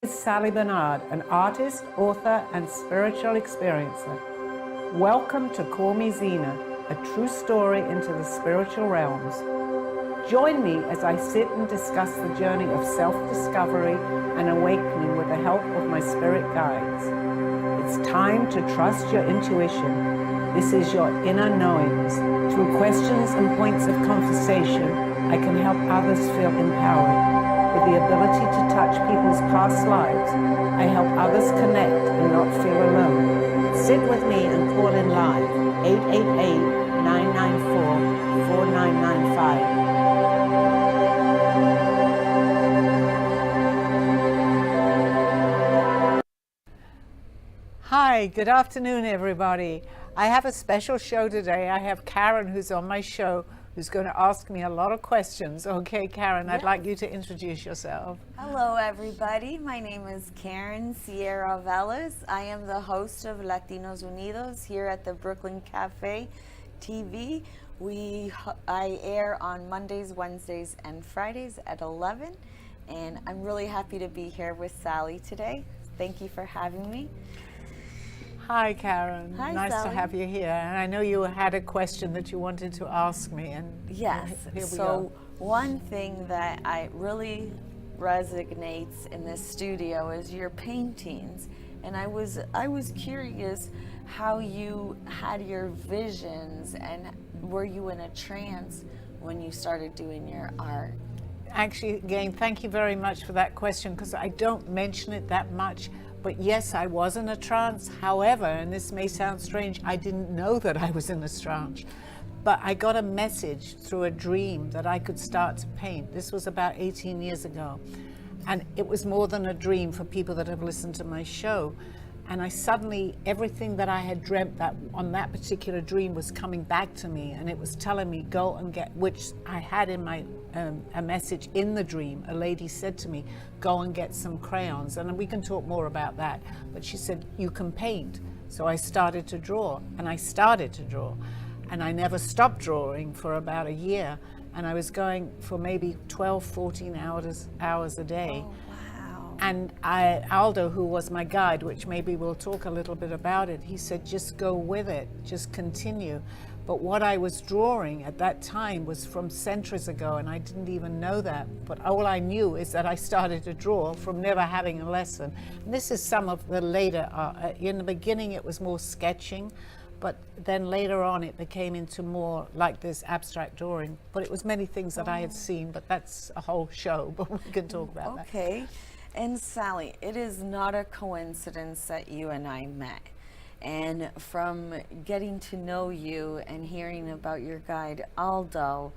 Sally Barnard, an artist, author, and spiritual experiencer. Welcome to Call Me Zena, a true story into the spiritual realms. Join me as I sit and discuss the journey of self-discovery and awakening with the help of my spirit guides. It's time to trust your intuition. This is your inner knowings. Through questions and points of conversation, I can help others feel empowered. With the ability to touch people's past lives, I help others connect and not feel alone. Sit with me and call in live, 888-994-4995. Hi, good afternoon, everybody. I have a special show today. I have Karen, who's on my show, who's going to ask me a lot of questions. Okay, Karen, I'd like you to introduce yourself. Hello, everybody. My name is Karen Sierra Velas. I am the host of Latinos Unidos here at the Brooklyn Cafe TV. I air on Mondays, Wednesdays, and Fridays at 11. And I'm really happy to be here with Sally today. Thank you for having me. Hi, Karen. Hi, nice Sally. to have you here. And I know you had a question that you wanted to ask me. And yes. Here we so go. One thing that really resonates in this studio is your paintings. And I was curious how you had your visions, and were you in a trance when you started doing your art? Actually, again, thank you very much for that question, because I don't mention it that much. But yes, I was in a trance. However, and this may sound strange, I didn't know that I was in a trance. But I got a message through a dream that I could start to paint. This was about 18 years ago. And it was more than a dream for people that have listened to my show. And I suddenly, everything that I had dreamt that on that particular dream was coming back to me, and it was telling me, go and get, which I had in my, a message in the dream. A lady said to me, go and get some crayons, and we can talk more about that. But she said, you can paint. So I started to draw, and I started to draw. And I never stopped drawing for about a year. And I was going for maybe 12, 14 hours a day. Oh, wow. And Aldo, who was my guide, which maybe we'll talk a little bit about it, he said, just go with it, just continue. But what I was drawing at that time was from centuries ago, and I didn't even know that. But all I knew is that I started to draw from never having a lesson. And this is some of the later, in the beginning it was more sketching, but then later on it became into more like this abstract drawing. But it was many things that I had seen, but that's a whole show, but we can talk about that. Okay. And Sally, it is not a coincidence that you and I met. And from getting to know you and hearing about your guide, Aldo,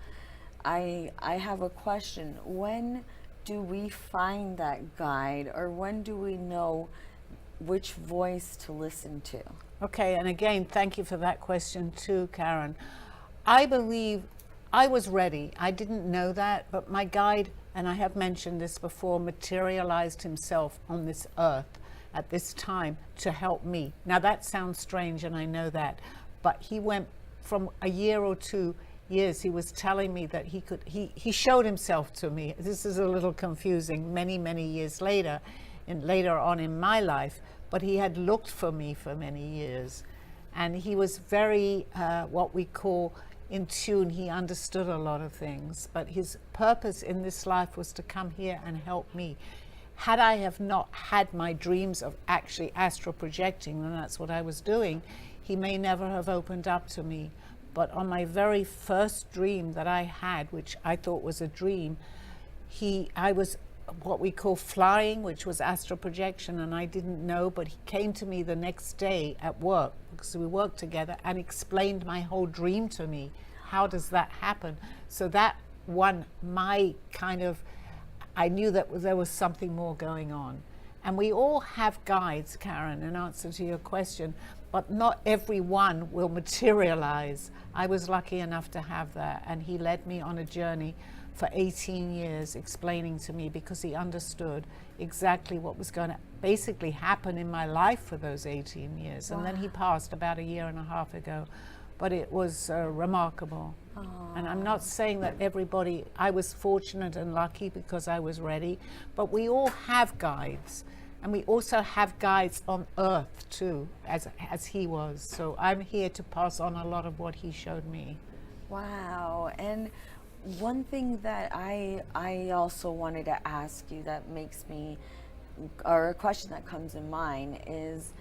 I have a question. When do we find that guide, or when do we know which voice to listen to? Okay, and again, thank you for that question too, Karen. I believe I was ready. I didn't know that, but my guide, and I have mentioned this before, materialized himself on this earth at this time to help me. Now that sounds strange, and I know that, but he went from a year or 2 years, he was telling me that he showed himself to me. This is a little confusing many, many years later, and later on in my life, but he had looked for me for many years. And he was very, what we call in tune. He understood a lot of things, but his purpose in this life was to come here and help me. Had I have not had my dreams of actually astral projecting, and that's what I was doing, he may never have opened up to me. But on my very first dream that I had, which I thought was a dream, I was what we call flying, which was astral projection, and I didn't know, but he came to me the next day at work, because we worked together, and explained my whole dream to me. How does that happen? So that one, my kind of, I knew that there was something more going on. And we all have guides, Karen, in answer to your question, but not everyone will materialize. I was lucky enough to have that, and he led me on a journey for 18 years, explaining to me, because he understood exactly what was going to basically happen in my life for those 18 years. Wow. And then he passed about a year and a half ago. But it was remarkable. Aww. And I'm not saying that everybody, I was fortunate and lucky because I was ready, but we all have guides. And we also have guides on earth too, as he was. So I'm here to pass on a lot of what he showed me. Wow. And one thing that I also wanted to ask you that makes me, or a question that comes in mind is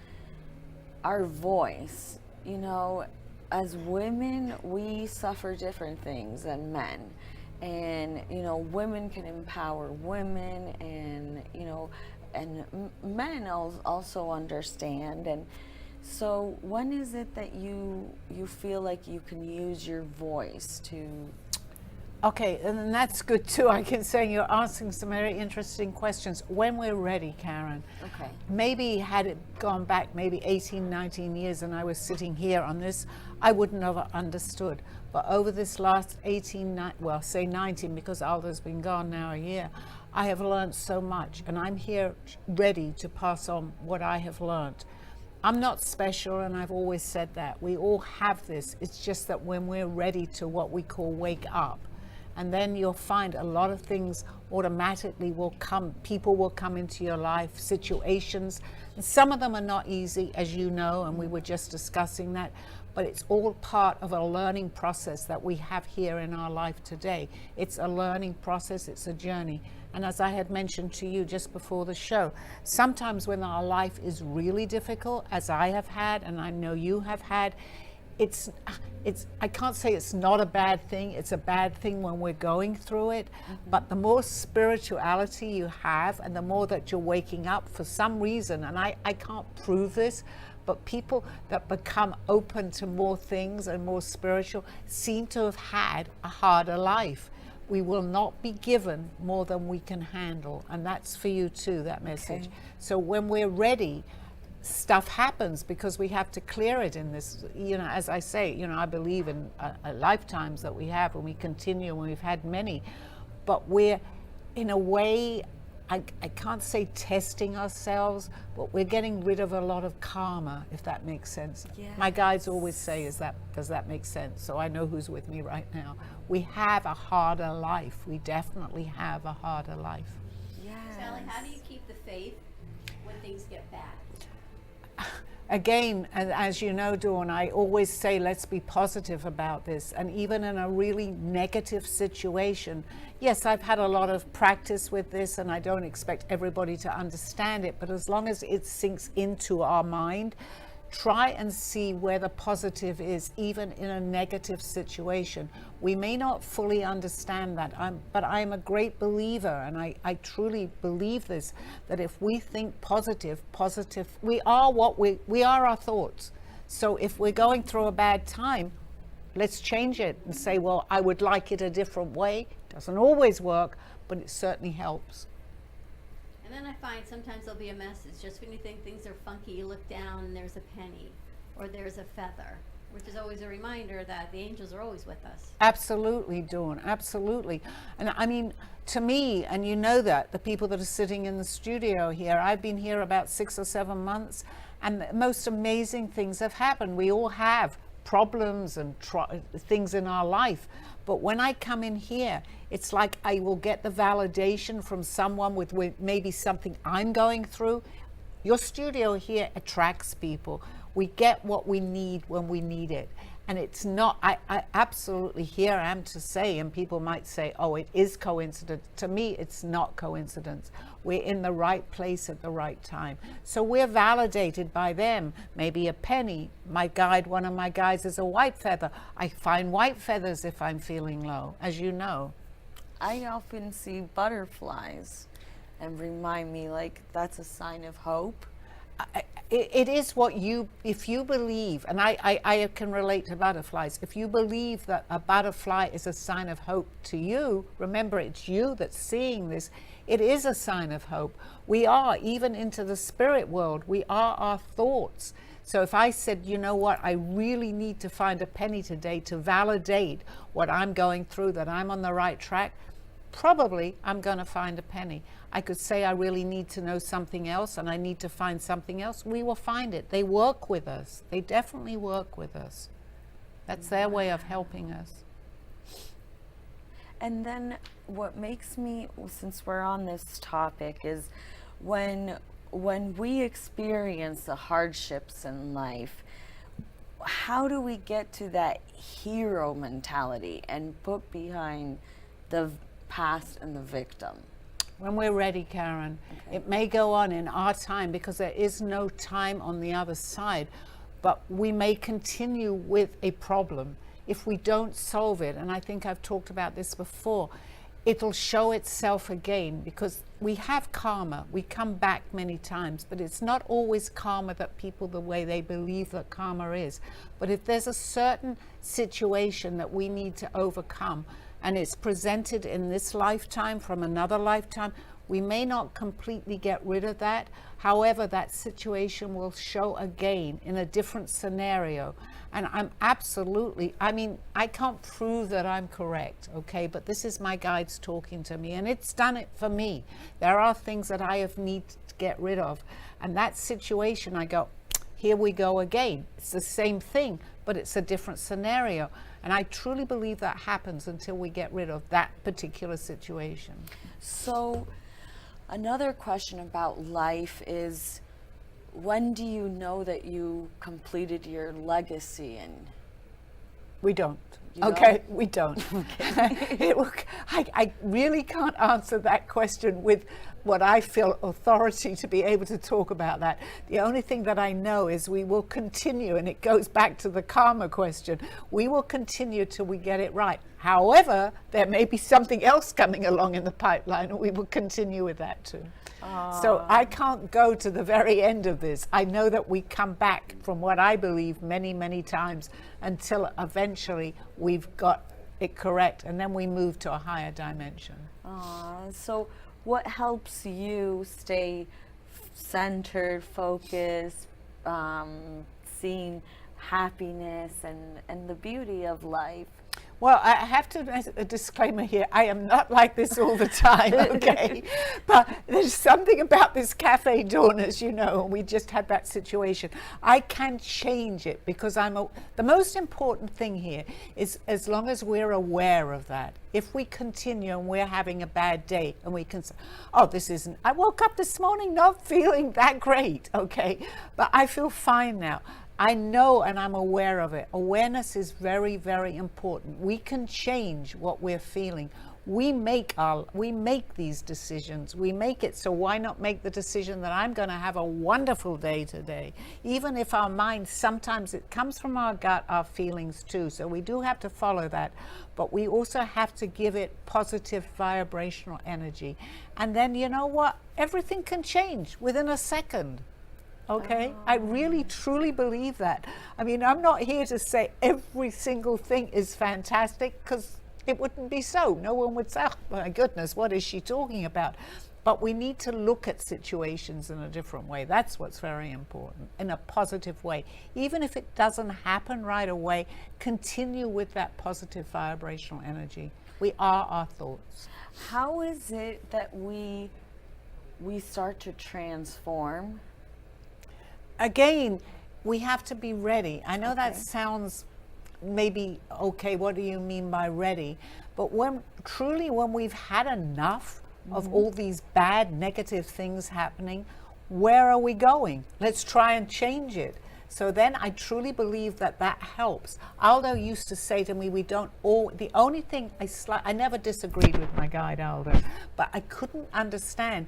our voice. You know, as women, we suffer different things than men. And, you know, women can empower women, and, you know, and men also understand. And so when is it that you feel like you can use your voice to? Okay, and that's good too. I can say you're asking some very interesting questions. When we're ready, Karen. Okay. Maybe had it gone back maybe 18, 19 years and I was sitting here on this, I wouldn't have understood. But over this last 18, well, say 19, because Aldo's been gone now a year, I have learned so much, and I'm here ready to pass on what I have learned. I'm not special, and I've always said that. We all have this. It's just that when we're ready to what we call wake up, and then you'll find a lot of things automatically will come. People will come into your life, situations. And some of them are not easy, as you know, and we were just discussing that. But it's all part of a learning process that we have here in our life today. It's a learning process, it's a journey. And as I had mentioned to you just before the show, sometimes when our life is really difficult, as I have had, and I know you have had, it's I can't say it's not a bad thing. It's a bad thing when we're going through it. But the more spirituality you have, and the more that you're waking up for some reason, and I can't prove this, but people that become open to more things and more spiritual seem to have had a harder life. We will not be given more than we can handle. And that's for you too, that message. Okay. So when we're ready, stuff happens because we have to clear it in this, you know, as I say, you know, I believe in lifetimes that we have, and we continue, and we've had many, but we're in a way, I can't say testing ourselves, but we're getting rid of a lot of karma, if that makes sense. Yes. My guides always say, does that make sense? So I know who's with me right now. We have a harder life. We definitely have a harder life. Yes. Sally, how do you keep the faith when things get bad? Again, as you know, Dawn, I always say let's be positive about this. And even in a really negative situation, yes, I've had a lot of practice with this, and I don't expect everybody to understand it, but as long as it sinks into our mind, try and see where the positive is, even in a negative situation. We may not fully understand that, but I'm a great believer, and I truly believe this, that if we think positive, we are we are our thoughts. So if we're going through a bad time, let's change it and say, well, I would like it a different way. Doesn't always work, but it certainly helps. And then I find sometimes there'll be a message. Just when you think things are funky, you look down and there's a penny or there's a feather, which is always a reminder that the angels are always with us. Absolutely, Dawn, absolutely. And I mean, to me, and you know that, the people that are sitting in the studio here, I've been here about 6 or 7 months, and the most amazing things have happened. We all have problems and things in our life. But when I come in here, it's like I will get the validation from someone with maybe something I'm going through. Your studio here attracts people. We get what we need when we need it. And it's not, I absolutely here I am to say, and people might say, oh, it is coincidence. To me, it's not coincidence. We're in the right place at the right time. So we're validated by them. Maybe a penny. My guide, one of my guides is a white feather. I find white feathers if I'm feeling low, as you know. I often see butterflies and remind me like that's a sign of hope. It is what if you believe, and I can relate to butterflies, if you believe that a butterfly is a sign of hope to you, remember it's you that's seeing this, it is a sign of hope. We are, even into the spirit world, we are our thoughts. So if I said, you know what, I really need to find a penny today to validate what I'm going through, that I'm on the right track, probably I'm going to find a penny. I could say I really need to know something else and I need to find something else. We will find it. They work with us. They definitely work with us. That's their way of helping us. And then what makes me, since we're on this topic, is when when we experience the hardships in life, how do we get to that hero mentality and put behind the past and the victim? When we're ready, Karen. Okay. It may go on in our time because there is no time on the other side, but we may continue with a problem if we don't solve it. And I think I've talked about this before. It'll show itself again because we have karma. We come back many times, but it's not always karma that people, the way they believe that karma is. But if there's a certain situation that we need to overcome and it's presented in this lifetime from another lifetime, we may not completely get rid of that. However, that situation will show again in a different scenario. And I'm absolutely, I mean, I can't prove that I'm correct, okay? But this is my guides talking to me, and it's done it for me. There are things that I have need to get rid of. And that situation, I go, here we go again. It's the same thing, but it's a different scenario. And I truly believe that happens until we get rid of that particular situation. So another question about life is, when do you know that you completed your legacy? And we don't. You Okay, don't? we don't. Okay. I really can't answer that question with what I feel authority to be able to talk about that. The only thing that I know is we will continue, and it goes back to the karma question. We will continue till we get it right. However, there may be something else coming along in the pipeline, and we will continue with that too. So I can't go to the very end of this. I know that we come back from what I believe many, many times until eventually we've got it correct, and then we move to a higher dimension. So what helps you stay centered, focused, seeing happiness and the beauty of life? Well, I have to make a disclaimer here. I am not like this all the time, okay? But there's something about this Cafe Dawn, as you know, and we just had that situation. I can change it because the most important thing here is as long as we're aware of that. If we continue and we're having a bad day and we can say, oh, I woke up this morning not feeling that great, okay? But I feel fine now. I know and I'm aware of it. Awareness is very, very important. We can change what we're feeling. We make these decisions. We make it, so why not make the decision that I'm going to have a wonderful day today? Even if our mind, sometimes it comes from our gut, our feelings too. So we do have to follow that. But we also have to give it positive vibrational energy. And then you know what? Everything can change within a second. Okay, I really truly believe that. I mean, I'm not here to say every single thing is fantastic because it wouldn't be so. No one would say, oh my goodness, what is she talking about? But we need to look at situations in a different way. That's what's very important, in a positive way. Even if it doesn't happen right away, continue with that positive vibrational energy. We are our thoughts. How is it that we start to transform? Again, we have to be ready. I know that sounds maybe, okay, what do you mean by ready? But when we've had enough of all these bad, negative things happening, where are we going? Let's try and change it. So then I truly believe that helps. Aldo used to say to me, the only thing I never disagreed with my guide Aldo, but I couldn't understand.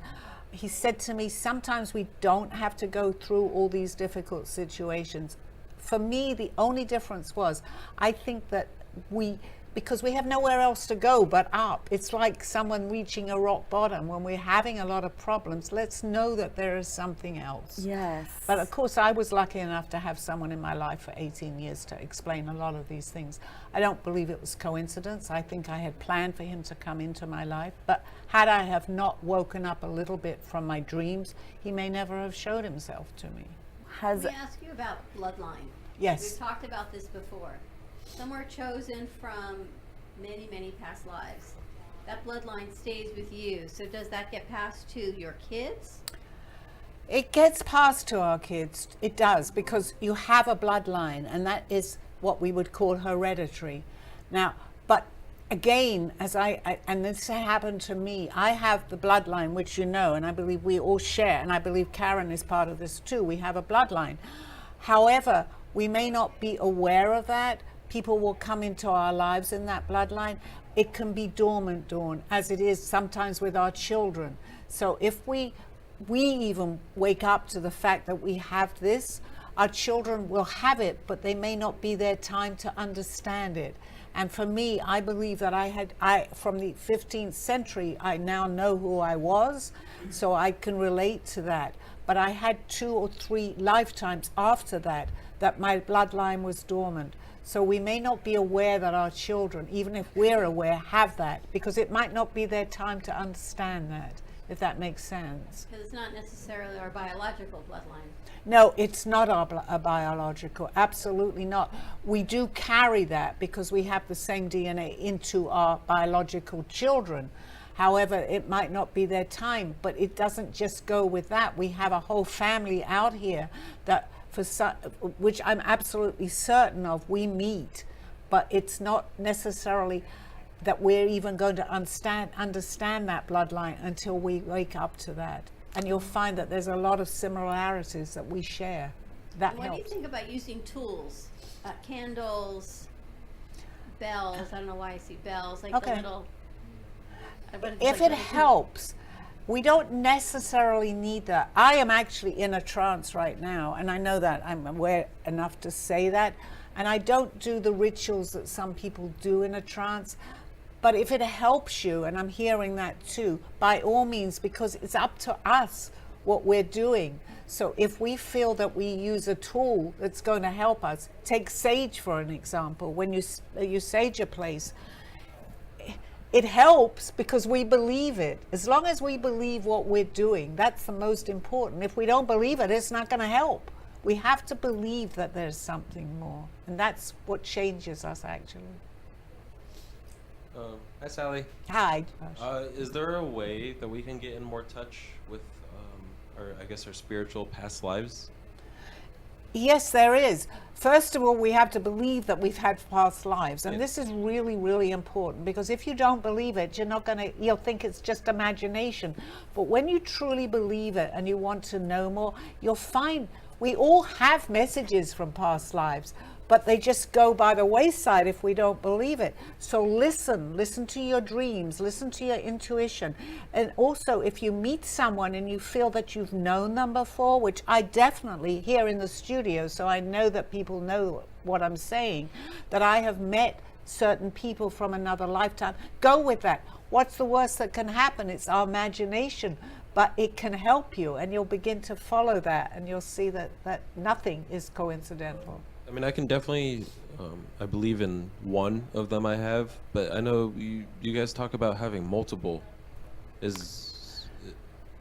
He said to me, sometimes we don't have to go through all these difficult situations. For me, the only difference was, I think that because we have nowhere else to go but up. It's like someone reaching a rock bottom. When we're having a lot of problems, let's know that there is something else. Yes. But of course, I was lucky enough to have someone in my life for 18 years to explain a lot of these things. I don't believe it was coincidence. I think I had planned for him to come into my life. But had I have not woken up a little bit from my dreams, he may never have showed himself to me. Let me ask you about bloodline. Yes. We've talked about this before. Some were chosen from many, many past lives. That bloodline stays with you. So does that get passed to your kids? It gets passed to our kids. It does, because you have a bloodline, and that is what we would call hereditary. Now, but again, and this happened to me, I have the bloodline, which you know, and I believe we all share, and I believe Karen is part of this too. We have a bloodline. However, we may not be aware of that. People will come into our lives in that bloodline. It can be dormant, Dawn, as it is sometimes with our children. So if we even wake up to the fact that we have this, our children will have it, but they may not be their time to understand it. And for me, I believe that from the 15th century, I now know who I was, so I can relate to that. But I had 2 or 3 lifetimes after that my bloodline was dormant. So we may not be aware that our children, even if we're aware, have that, because it might not be their time to understand that, if that makes sense. Because it's not necessarily our biological bloodline. No, it's not a biological, absolutely not. We do carry that because we have the same DNA into our biological children. However, it might not be their time, but it doesn't just go with that. We have a whole family out here that, which I'm absolutely certain of, we meet, but it's not necessarily that we're even going to understand that bloodline until we wake up to that. And you'll find that there's a lot of similarities that we share. That What helps. do you think about using tools, candles, bells? I don't know why I see bells, like Okay. the little. If it helps, we don't necessarily need that. I am actually in a trance right now, and I know that. I'm aware enough to say that. And I don't do the rituals that some people do in a trance. But if it helps you, and I'm hearing that too, by all means, because it's up to us what we're doing. So if we feel that we use a tool that's going to help us, take sage for an example. When you sage a place, it helps because we believe it. As long as we believe what we're doing, that's the most important. If we don't believe it, it's not going to help. We have to believe that there's something more. And that's what changes us, actually. Hi, Sally. Hi, Josh. Is there a way that we can get in more touch with, our spiritual past lives? Yes, there is. First of all, we have to believe that we've had past lives. And this is really, really important, because if you don't believe it, you'll think it's just imagination. But when you truly believe it and you want to know more, you'll find we all have messages from past lives, but they just go by the wayside if we don't believe it. So listen to your dreams, listen to your intuition. And also, if you meet someone and you feel that you've known them before, which I definitely here in the studio, so I know that people know what I'm saying, that I have met certain people from another lifetime, go with that. What's the worst that can happen? It's our imagination, but it can help you, and you'll begin to follow that, and you'll see that nothing is coincidental. I mean, I can definitely, I believe in one of them I have, but I know you guys talk about having multiple.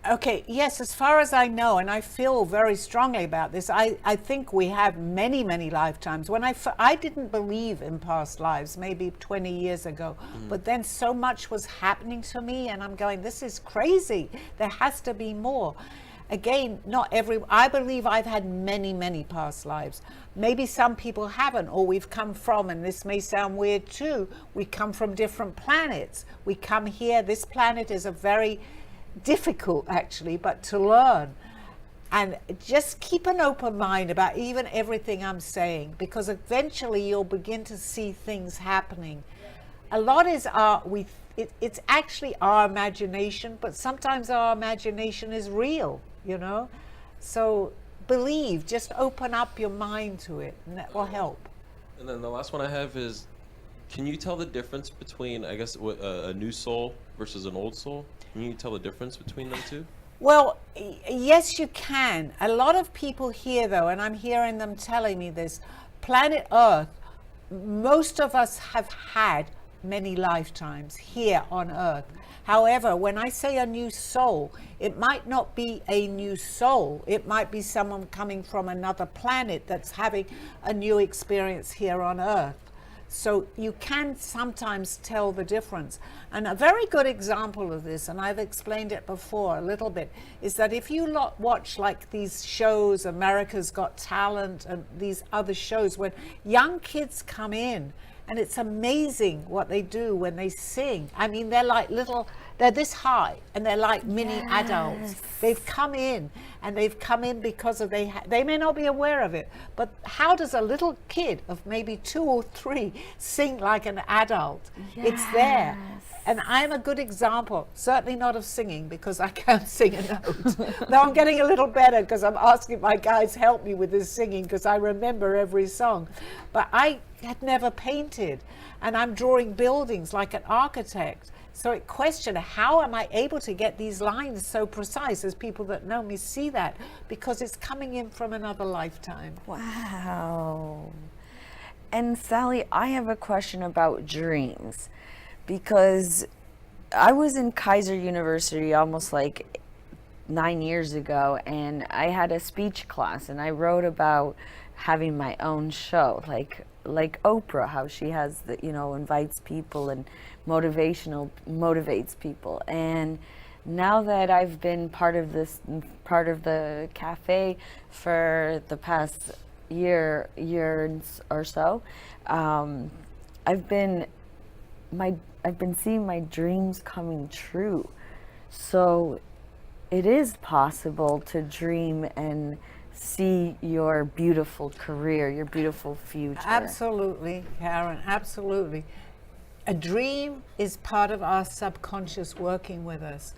Okay, yes, as far as I know, and I feel very strongly about this, I think we have many, many lifetimes. When I didn't believe in past lives, maybe 20 years ago, but then so much was happening to me, and I'm going, this is crazy. There has to be more. Again, I believe I've had many, many past lives. Maybe some people haven't, or we've come from, and this may sound weird too, we come from different planets. We come here, this planet is a very difficult actually, but to learn. And just keep an open mind about even everything I'm saying, because eventually you'll begin to see things happening. A lot is it's actually our imagination, but sometimes our imagination is real, you know? So believe, just open up your mind to it, and that will help. And then the last one I have is, can you tell the difference between, I guess, a new soul versus an old soul? Can you tell the difference between them two? Well, yes, you can. A lot of people here, though, and I'm hearing them telling me this, planet Earth, most of us have had many lifetimes here on Earth. However, when I say a new soul, it might not be a new soul. It might be someone coming from another planet that's having a new experience here on Earth. So you can sometimes tell the difference. And a very good example of this, and I've explained it before a little bit, is that if you watch like these shows, America's Got Talent and these other shows, when young kids come in And it's amazing what they do when they sing. I mean, they're this high and they're like mini adults. They've come in because of they may not be aware of it, but how does a little kid of maybe 2 or 3 sing like an adult? It's there. And I'm a good example, certainly not of singing because I can't sing a note. Though I'm getting a little better because I'm asking my guys help me with this singing because I remember every song. But I had never painted, and I'm drawing buildings like an architect. So it questioned, how am I able to get these lines so precise? As people that know me see that, because it's coming in from another lifetime. Wow. And Sally, I have a question about dreams, because I was in Kaiser University almost like 9 years ago, and I had a speech class, and I wrote about having my own show, like Oprah, how she has the, invites people and motivates people. And now that I've been part of the cafe for the past year or so, I've been seeing my dreams coming true. So it is possible to dream and see your beautiful career, your beautiful future. Absolutely, Karen, absolutely. A dream is part of our subconscious working with us.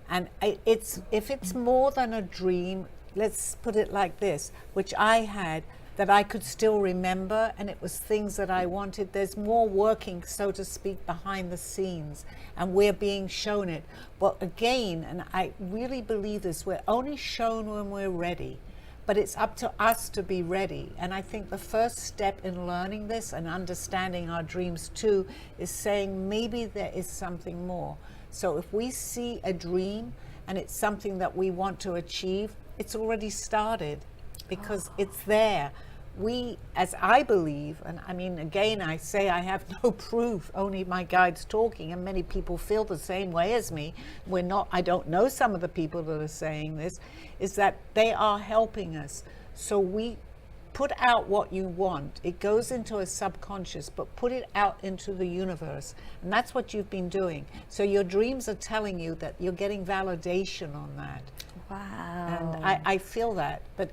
And if it's more than a dream, let's put it like this, which I had, that I could still remember, and it was things that I wanted. There's more working, so to speak, behind the scenes, and we're being shown it. But again, and I really believe this, we're only shown when we're ready. But it's up to us to be ready. And I think the first step in learning this and understanding our dreams too is saying maybe there is something more. So if we see a dream and it's something that we want to achieve, it's already started because it's there. We, as I believe, and I mean, again, I say I have no proof, only my guides talking, and many people feel the same way as me. I don't know some of the people that are saying this, is that they are helping us. So we put out what you want. It goes into a subconscious, but put it out into the universe. And that's what you've been doing. So your dreams are telling you that you're getting validation on that. Wow. And I feel that. But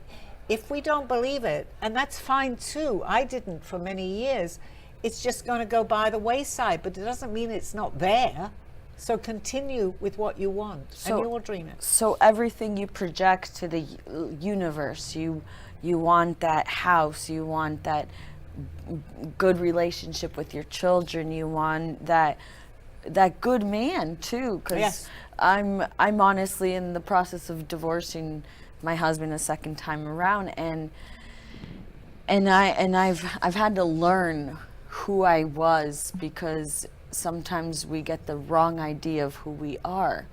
if we don't believe it, and that's fine too, I didn't for many years, it's just going to go by the wayside, but it doesn't mean it's not there. So continue with what you want, and you will dream it. So everything you project to the universe, you want that house, you want that good relationship with your children, you want that good man too, because Yes. I'm honestly in the process of divorcing my husband a second time around, and I've had to learn who I was, because sometimes we get the wrong idea of who we are.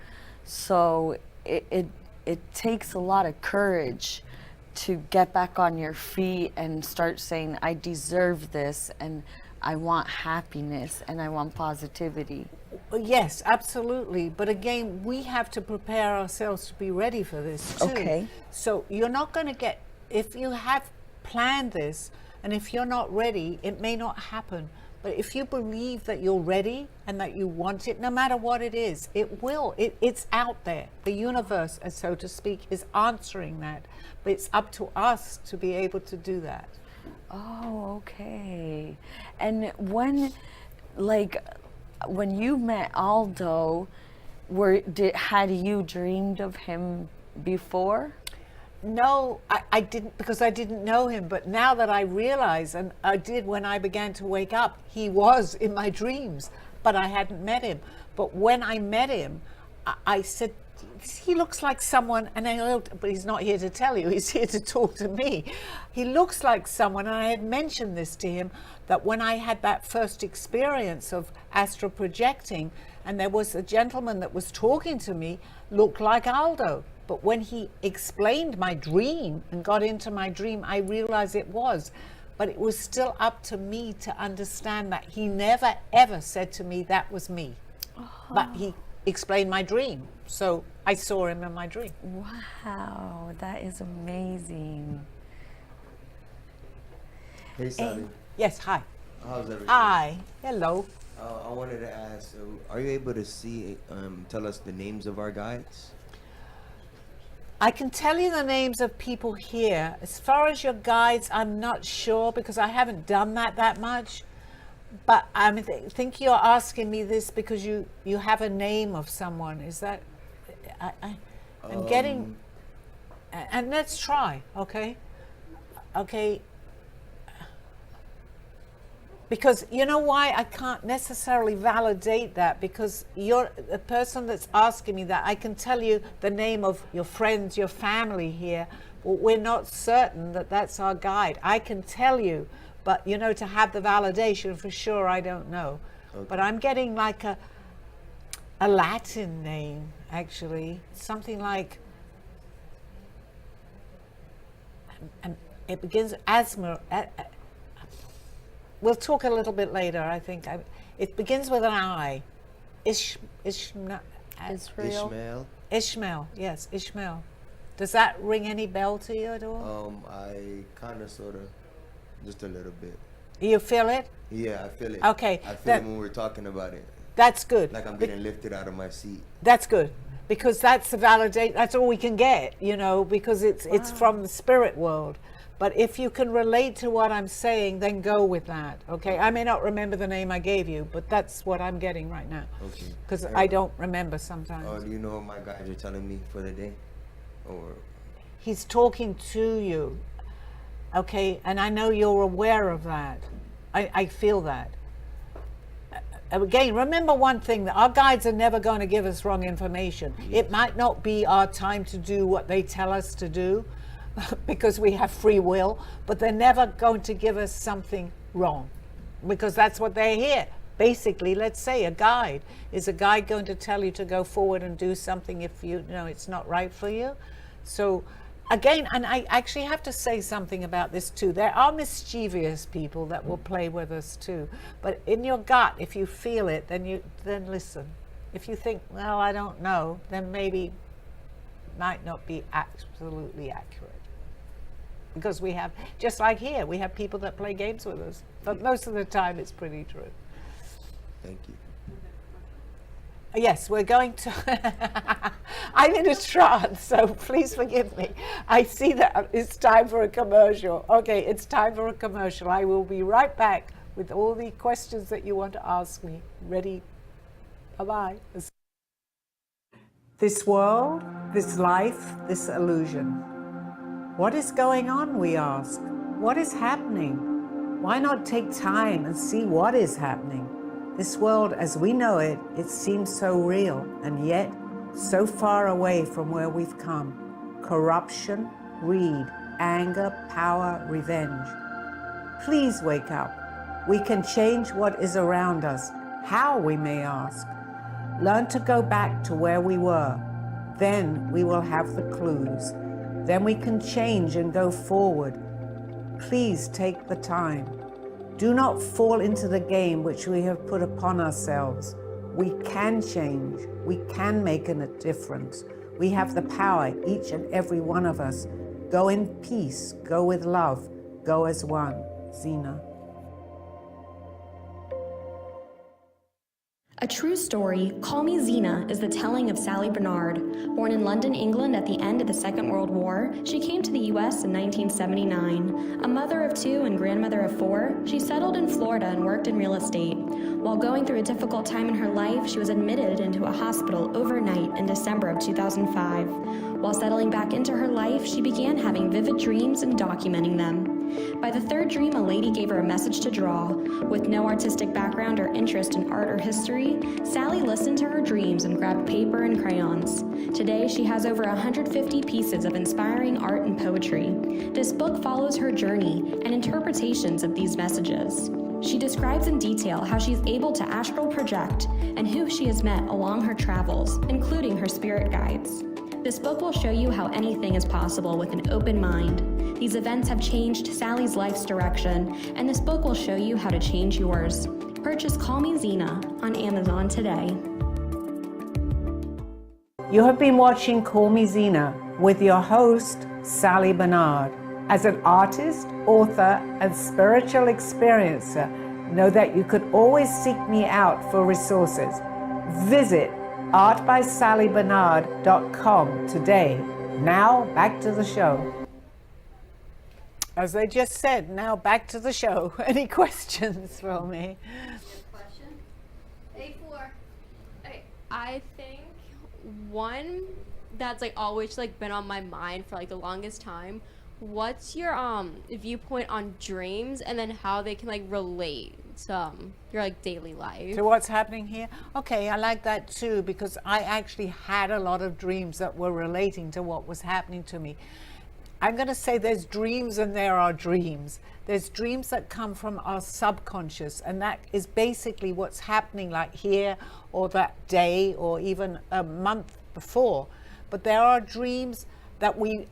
So it takes a lot of courage to get back on your feet and start saying, I deserve this, and I want happiness, and I want positivity. Yes, absolutely. But again, we have to prepare ourselves to be ready for this too. Okay. So you're not going to get, if you have planned this, and if you're not ready, it may not happen. But if you believe that you're ready and that you want it, no matter what it is, it will. It's out there. The universe, so to speak, is answering that. But it's up to us to be able to do that. Oh, okay. And when you met Aldo, had you dreamed of him before? No, I didn't, because I didn't know him. But now that I realize, and I did when I began to wake up, he was in my dreams, but I hadn't met him. But when I met him, I said, he looks like someone, and but he's not here to tell you, he's here to talk to me. He looks like someone, and I had mentioned this to him, that when I had that first experience of astral projecting, and there was a gentleman that was talking to me, looked like Aldo. But when he explained my dream and got into my dream, I realized it was. But it was still up to me to understand that he never, ever said to me that was me. But he explained my dream. So I saw him in my dream. Wow, that is amazing. Hey, Sally. Yes, hi. How's everything? Hi. Hello. I wanted to ask, are you able to tell us the names of our guides? I can tell you the names of people here. As far as your guides, I'm not sure because I haven't done that much. But I think you're asking me this because you have a name of someone. Is that? I'm getting. And let's try, okay? Okay. Because you know why I can't necessarily validate that, because you're the person that's asking me that. I can tell you the name of your friends, your family here, but we're not certain that that's our guide. I can tell you, but you know, to have the validation for sure, I don't know. Okay. But I'm getting like a Latin name, actually, something like, it begins asthma. We'll talk a little bit later, I think. It begins with an I. Israel. Ishmael, yes, Ishmael. Does that ring any bell to you at all? I kind of, sort of, just a little bit. You feel it? Yeah, I feel it. Okay. I feel it when we're talking about it. That's good. Like I'm getting lifted out of my seat. That's good. Because that's the validation, that's all we can get, you know, because it's from the spirit world. But if you can relate to what I'm saying, then go with that, okay? I may not remember the name I gave you, but that's what I'm getting right now. Okay. Because I don't remember sometimes. Do you know what my guides are telling me for the day? Or He's talking to you, okay? And I know you're aware of that. I feel that. Again, remember one thing, that our guides are never going to give us wrong information. Yes. It might not be our time to do what they tell us to do, because we have free will, but they're never going to give us something wrong, because that's what they're here. Basically, let's say a guide. Is a guide going to tell you to go forward and do something if you know it's not right for you? So again, and I actually have to say something about this too. There are mischievous people that will play with us too, but in your gut, if you feel it, then listen. If you think, well, I don't know, then maybe might not be absolutely accurate. Because we have, just like here, we have people that play games with us, but most of the time it's pretty true. thank you. Yes, we're going to, I'm in a trance, so please forgive me. I see that it's time for a commercial. Okay, it's time for a commercial. I will be right back with all the questions that you want to ask me. Ready? Bye-bye. This world, this life, this illusion. What is going on, we ask? What is happening? Why not take time and see what is happening? This world as we know it, it seems so real and yet so far away from where we've come. Corruption, greed, anger, power, revenge. Please wake up. We can change what is around us. How, we may ask? Learn to go back to where we were. Then we will have the clues. Then we can change and go forward. Please take the time. Do not fall into the game which we have put upon ourselves. We can change. We can make a difference. We have the power, each and every one of us. Go in peace. Go with love. Go as one. Zena. A true story, Call Me Zena, is the telling of Sally Barnard. Born in London, England at the end of the Second World War, she came to the U.S. in 1979. A mother of two and grandmother of four, she settled in Florida and worked in real estate. While going through a difficult time in her life, she was admitted into a hospital overnight in December of 2005. While settling back into her life, she began having vivid dreams and documenting them. By the third dream, a lady gave her a message to draw. With no artistic background or interest in art or history, Sally listened to her dreams and grabbed paper and crayons. Today, she has over 150 pieces of inspiring art and poetry. This book follows her journey and interpretations of these messages. She describes in detail how she's able to astral project and who she has met along her travels, including her spirit guides. This book will show you how anything is possible with an open mind. These events have changed Sally's life's direction, and this book will show you how to change yours. Purchase Call Me Zena on Amazon today. You have been watching Call Me Zena with your host, Sally Barnard. As an artist, author, and spiritual experiencer, know that you could always seek me out for resources. Visit artbysallybernard.com today. Now, back to the show. As I just said, now back to the show. Any questions for me? Question? A4. Okay, I think one that's like always like been on my mind for like the longest time. What's your viewpoint on dreams and then how they can like relate to your like daily life? To what's happening here? Okay, I like that too, because I actually had a lot of dreams that were relating to what was happening to me. I'm going to say there's dreams and there are dreams. There's dreams that come from our subconscious, and that is basically what's happening like here or that day or even a month before. But there are dreams that we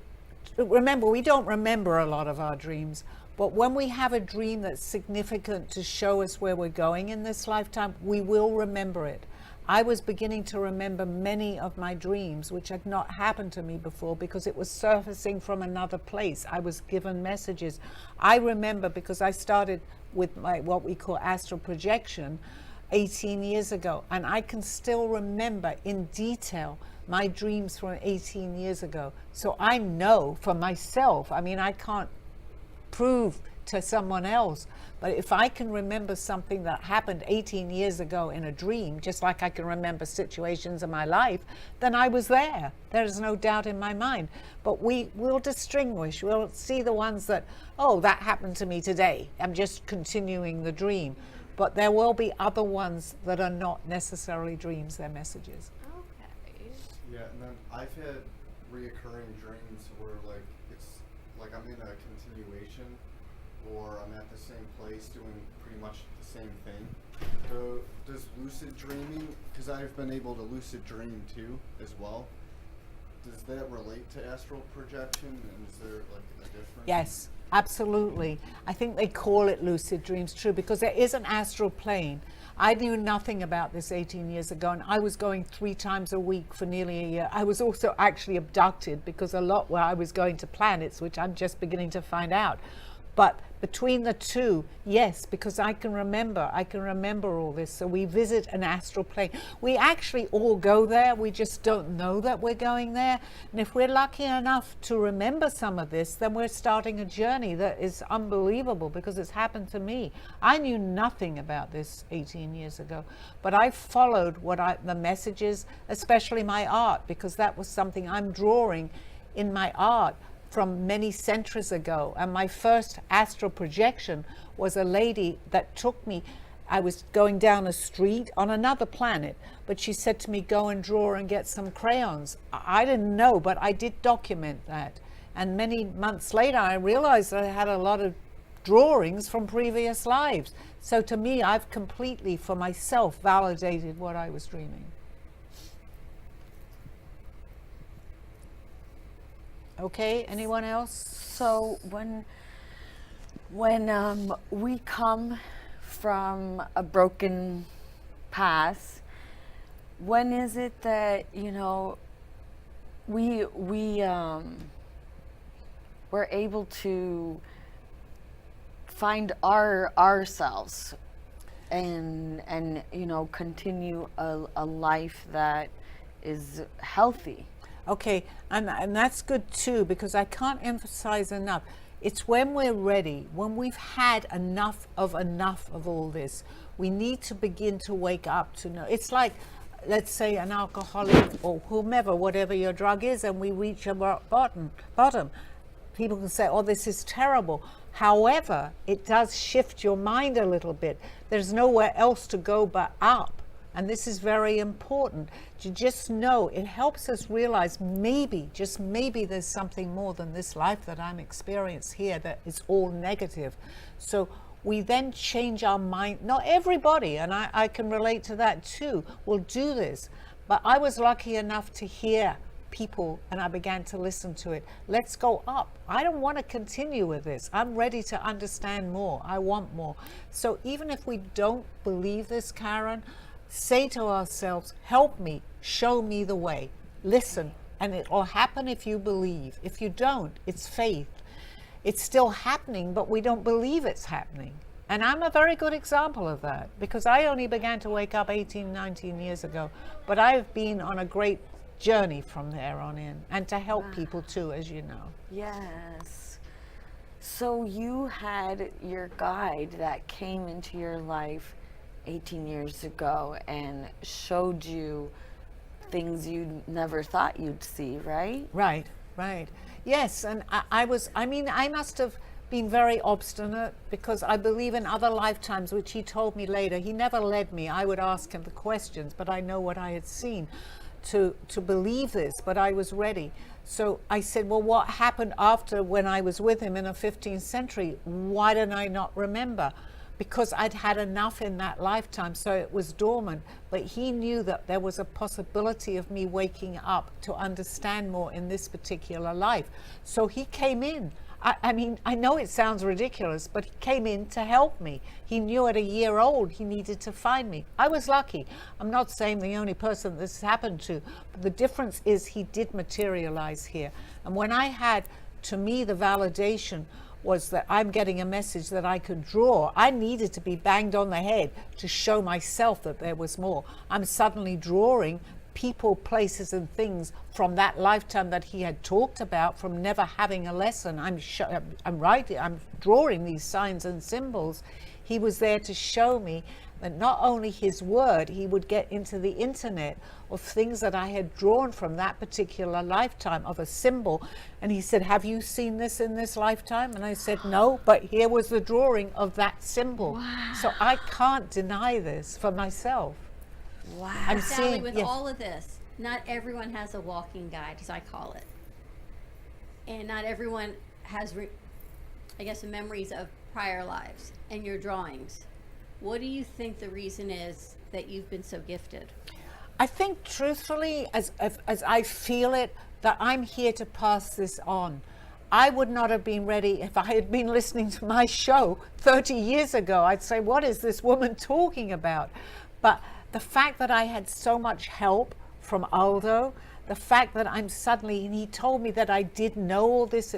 don't remember a lot of our dreams, but when we have a dream that's significant to show us where we're going in this lifetime, we will remember it. I was beginning to remember many of my dreams, which had not happened to me before because it was surfacing from another place. I was given messages. I remember because I started with my what we call astral projection 18 years ago, and I can still remember in detail my dreams from 18 years ago. So I know for myself, I mean, I can't prove to someone else, but if I can remember something that happened 18 years ago in a dream, just like I can remember situations in my life, then I was there. There's no doubt in my mind. But we'll distinguish. We'll see the ones that, oh, that happened to me today. I'm just continuing the dream. But there will be other ones that are not necessarily dreams, they're messages. Okay. Yeah, and then I've had reoccurring dreams where like it's like I'm in a continuation or I'm at the same place doing pretty much the same thing. So does lucid dreaming, because I've been able to lucid dream too as well, does that relate to astral projection, and is there like a difference? Yes, absolutely. I think they call it lucid dreams, true, because there is an astral plane. I knew nothing about this 18 years ago, and I was going 3 times a week for nearly a year. I was also actually abducted because a lot where I was going to planets, which I'm just beginning to find out. But between the two, yes, because I can remember all this. So we visit an astral plane. We actually all go there. We just don't know that we're going there. And if we're lucky enough to remember some of this, then we're starting a journey that is unbelievable because it's happened to me. I knew nothing about this 18 years ago, but I followed the messages, especially my art, because that was something I'm drawing in my art from many centuries ago. And my first astral projection was a lady that took me. I was going down a street on another planet, but she said to me, go and draw and get some crayons. I didn't know, but I did document that. And many months later, I realized that I had a lot of drawings from previous lives. So to me, I've completely, for myself, validated what I was dreaming. Okay, anyone else? So when we come from a broken past, when is it that we're able to find ourselves and continue a life that is healthy? Okay, and that's good too, because I can't emphasize enough. It's when we're ready, when we've had enough of all this, we need to begin to wake up to know. It's like, let's say, an alcoholic or whomever, whatever your drug is, and we reach a bottom. People can say, oh, this is terrible. However, it does shift your mind a little bit. There's nowhere else to go but up. And this is very important to just know. It helps us realize maybe, just maybe, there's something more than this life that I'm experiencing here that is all negative. So we then change our mind. Not everybody, and I can relate to that too, will do this. But I was lucky enough to hear people, and I began to listen to it. Let's go up. I don't want to continue with this. I'm ready to understand more. I want more. So even if we don't believe this, Karen, say to ourselves, help me, show me the way. Listen, and it will happen if you believe. If you don't, it's faith. It's still happening, but we don't believe it's happening. And I'm a very good example of that, because I only began to wake up 18, 19 years ago. But I've been on a great journey from there on in, and to help people too, as you know. Yes. So you had your guide that came into your life 18 years ago and showed you things you never thought you'd see, right? Right, right. Yes, and I must have been very obstinate, because I believe in other lifetimes, which he told me later. He never led me. I would ask him the questions, but I know what I had seen to believe this, but I was ready. So I said, well, what happened after, when I was with him in the 15th century? Why didn't I not remember? Because I'd had enough in that lifetime, so it was dormant. But he knew that there was a possibility of me waking up to understand more in this particular life. So he came in. I mean, I know it sounds ridiculous, but he came in to help me. He knew at a year old he needed to find me. I was lucky. I'm not saying the only person this happened to, but the difference is he did materialize here. And when I had, to me, the validation was that I'm getting a message that I could draw. I needed to be banged on the head to show myself that there was more. I'm suddenly drawing people, places, and things from that lifetime that he had talked about, from never having a lesson. I'm writing, I'm drawing these signs and symbols. He was there to show me that not only his word, he would get into the internet of things that I had drawn from that particular lifetime of a symbol. And he said, have you seen this in this lifetime? And I said, no, but here was the drawing of that symbol. Wow. So I can't deny this for myself. Wow. I'm Sally, seeing, with yes. all of this, not everyone has a walking guide, as I call it. And not everyone has, memories of prior lives and your drawings. What do you think the reason is that you've been so gifted? I think, truthfully, as I feel it, that I'm here to pass this on. I would not have been ready if I had been listening to my show 30 years ago. I'd say, what is this woman talking about? But the fact that I had so much help from Aldo, the fact that I'm suddenly, and he told me that I did know all this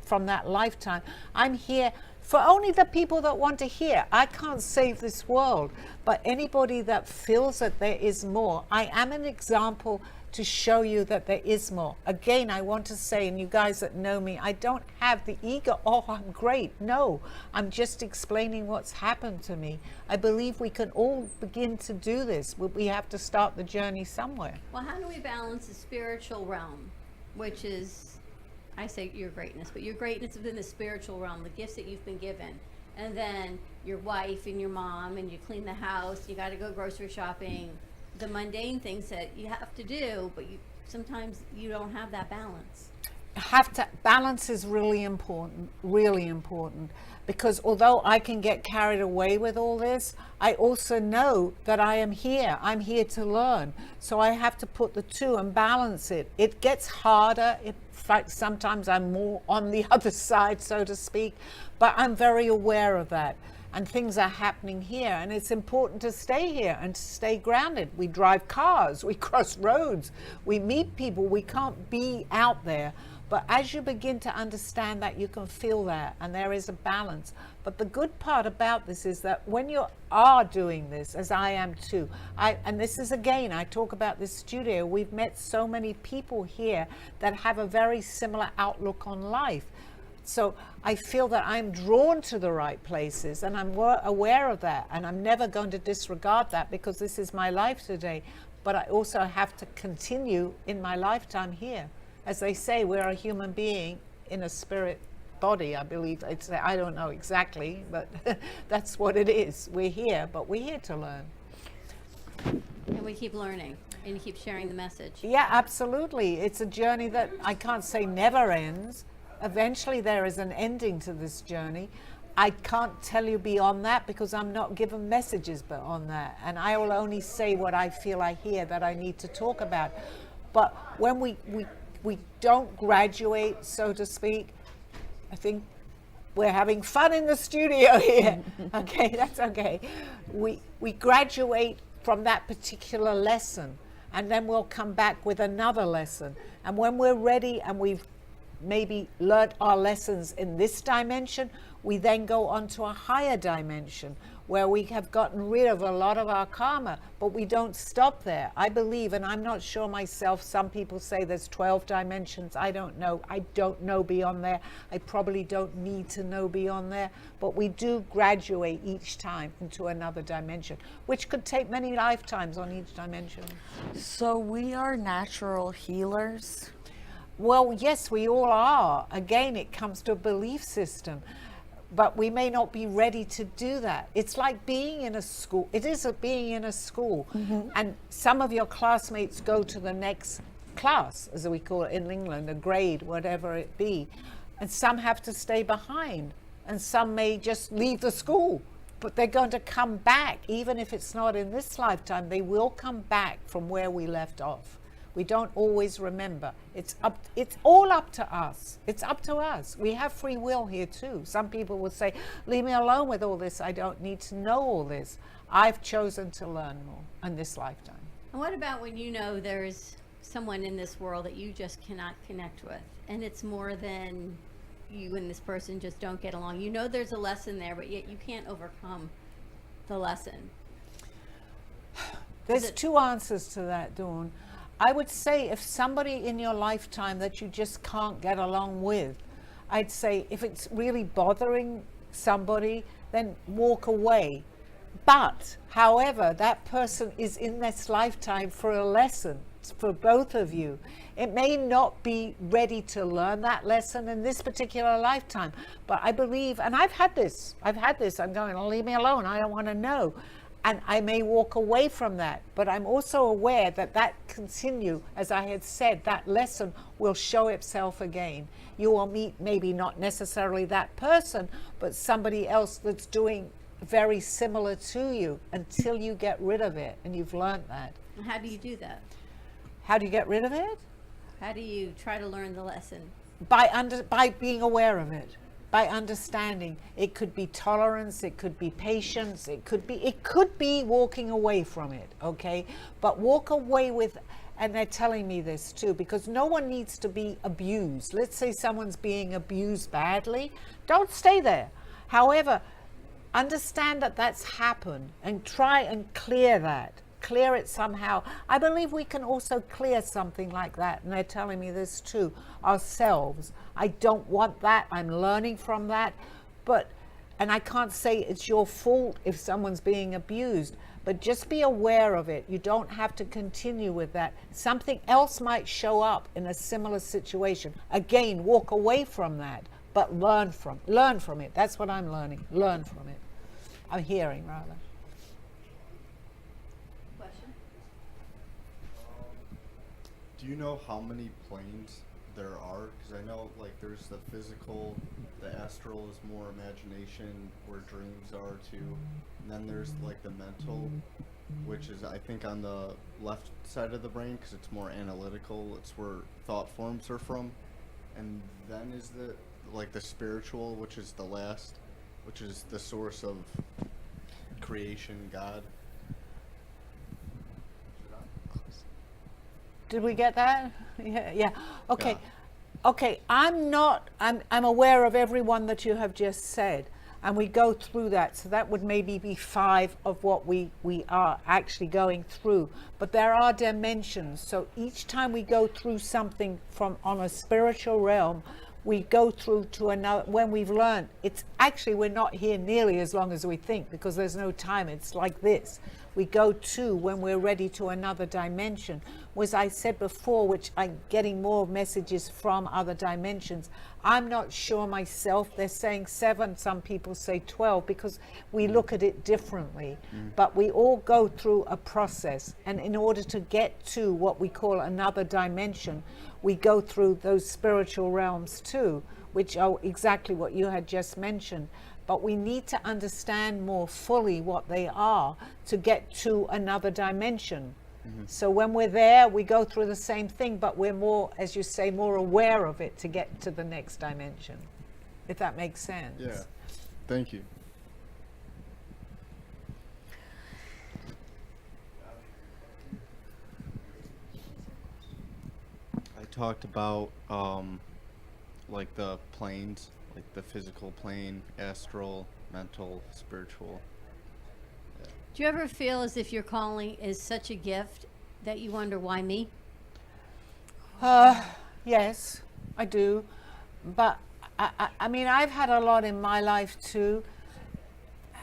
from that lifetime. I'm here for only the people that want to hear. I can't save this world, but anybody that feels that there is more, I am an example to show you that there is more. Again, I want to say, and you guys that know me, I don't have the ego, oh, I'm great. No, I'm just explaining what's happened to me. I believe we can all begin to do this. We have to start the journey somewhere. Well, how do we balance the spiritual realm, which is, I say your greatness, but your greatness within the spiritual realm, the gifts that you've been given, and then your wife and your mom, and you clean the house, you got to go grocery shopping, the mundane things that you have to do, but sometimes you don't have that balance. Balance is really important, because although I can get carried away with all this, I also know that I'm here to learn. So I have to put the two and balance it. It gets harder. In fact, sometimes I'm more on the other side, so to speak, but I'm very aware of that. And things are happening here, and it's important to stay here and to stay grounded. We drive cars, we cross roads, we meet people. We can't be out there. But as you begin to understand that, you can feel that, and there is a balance. But the good part about this is that when you are doing this, as I am too, and this is, again, I talk about this studio, we've met so many people here that have a very similar outlook on life. So I feel that I'm drawn to the right places, and I'm aware of that, and I'm never going to disregard that, because this is my life today. But I also have to continue in my lifetime here. As they say, we're a human being in a spirit body, I believe. I don't know exactly, but that's what it is. We're here, but we're here to learn. And we keep learning, and you keep sharing the message. Yeah, absolutely. It's a journey that I can't say never ends. Eventually there is an ending to this journey. I can't tell you beyond that, because I'm not given messages beyond that. And I will only say what I feel I hear that I need to talk about. But when we don't graduate, so to speak, I think we're having fun in the studio here. Okay, that's okay. We graduate from that particular lesson, and then we'll come back with another lesson. And when we're ready and we've maybe learnt our lessons in this dimension, we then go on to a higher dimension where we have gotten rid of a lot of our karma, but we don't stop there. I believe, and I'm not sure myself, some people say there's 12 dimensions. I don't know. I don't know beyond there. I probably don't need to know beyond there, but we do graduate each time into another dimension, which could take many lifetimes on each dimension. So we are natural healers. Well, yes, we all are. Again, it comes to a belief system. But we may not be ready to do that. It's like being in a school. It is being in a school. And some of your classmates go to the next class, as we call it in England, a grade, whatever it be. And some have to stay behind. And some may just leave the school. But they're going to come back. Even if it's not in this lifetime, they will come back from where we left off. We don't always remember. It's all up to us. It's up to us. We have free will here too. Some people will say, leave me alone with all this. I don't need to know all this. I've chosen to learn more in this lifetime. And what about when you know there's someone in this world that you just cannot connect with, and it's more than you and this person just don't get along? You know there's a lesson there, but yet you can't overcome the lesson. There's two answers to that, Dawn. I would say if somebody in your lifetime that you just can't get along with, I'd say if it's really bothering somebody, then walk away. But, however, that person is in this lifetime for a lesson for both of you. It may not be ready to learn that lesson in this particular lifetime, but I believe, and I've had this, I'm going, oh, leave me alone, I don't want to know. And I may walk away from that, but I'm also aware that that continue, as I had said, that lesson will show itself again. You will meet maybe not necessarily that person, but somebody else that's doing very similar to you until you get rid of it and you've learned that. And how do you do that? How do you get rid of it? How do you try to learn the lesson? By being aware of it. By understanding. It could be tolerance, it could be patience, it could be walking away from it, okay? But walk away with, and they're telling me this too, because no one needs to be abused. Let's say someone's being abused badly, don't stay there. However, understand that that's happened and try and clear that. Clear it somehow. I believe we can also clear something like that, and they're telling me this too, ourselves. I don't want that. I'm learning from that. And I can't say it's your fault if someone's being abused, but just be aware of it. You don't have to continue with that. Something else might show up in a similar situation. Again, walk away from that, but learn from it. That's what I'm learning. Learn from it. I'm hearing, rather. Do you know how many planes there are? Because I know, like, there's the physical, the astral is more imagination, where dreams are too. And then there's, like, the mental, which is, I think, on the left side of the brain, because it's more analytical. It's where thought forms are from. And then is the, like, the spiritual, which is the last, which is the source of creation, God. Did we get that? Yeah. Okay. Yeah. Okay. I'm aware of everyone that you have just said, and we go through that. So that would maybe be 5 of what we are actually going through. But there are dimensions. So each time we go through something from on a spiritual realm, we go through to another. When we've learned, it's actually, we're not here nearly as long as we think, because there's no time. It's like this. We go to, when we're ready, to another dimension. Was I said before, which I'm getting more messages from other dimensions. I'm not sure myself. They're saying 7, some people say 12, because we look at it differently. But we all go through a process, and in order to get to what we call another dimension, we go through those spiritual realms too, which are exactly what you had just mentioned. But we need to understand more fully what they are to get to another dimension. So when we're there, we go through the same thing, but we're more, as you say, more aware of it to get to the next dimension, if that makes sense. Yeah. Thank you. I talked about like the planes, like the physical plane, astral, mental, spiritual. Do you ever feel as if your calling is such a gift that you wonder why me? Yes, I do. But I mean, I've had a lot in my life too.